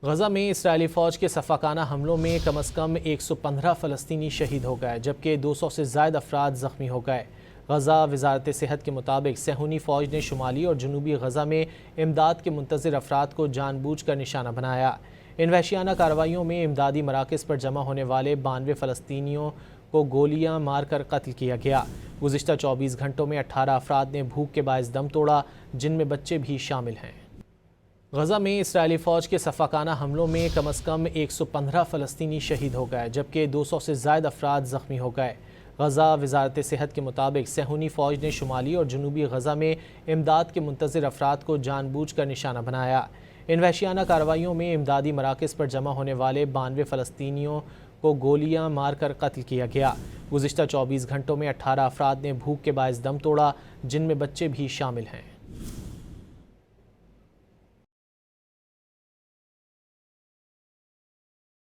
غزہ میں اسرائیلی فوج کے سفاکانہ حملوں میں کم از کم 115 فلسطینی شہید ہو گئے جبکہ 200 سے زائد افراد زخمی ہو گئے۔ غزہ وزارت صحت کے مطابق صہیونی فوج نے شمالی اور جنوبی غزہ میں امداد کے منتظر افراد کو جان بوجھ کر نشانہ بنایا۔ ان وحشیانہ کارروائیوں میں امدادی مراکز پر جمع ہونے والے 92 فلسطینیوں کو گولیاں مار کر قتل کیا گیا۔ گزشتہ 24 گھنٹوں میں 18 افراد نے بھوک کے باعث دم توڑا، جن میں بچے بھی شامل ہیں۔ غزہ میں اسرائیلی فوج کے سفاکانہ حملوں میں کم از کم 115 فلسطینی شہید ہو گئے جبکہ 200 سے زائد افراد زخمی ہو گئے۔ غزہ وزارت صحت کے مطابق صہیونی فوج نے شمالی اور جنوبی غزہ میں امداد کے منتظر افراد کو جان بوجھ کر نشانہ بنایا۔ ان وحشیانہ کارروائیوں میں امدادی مراکز پر جمع ہونے والے 92 فلسطینیوں کو گولیاں مار کر قتل کیا گیا۔ گزشتہ 24 گھنٹوں میں 18 افراد نے بھوک کے باعث دم توڑا، جن میں بچے بھی شامل ہیں۔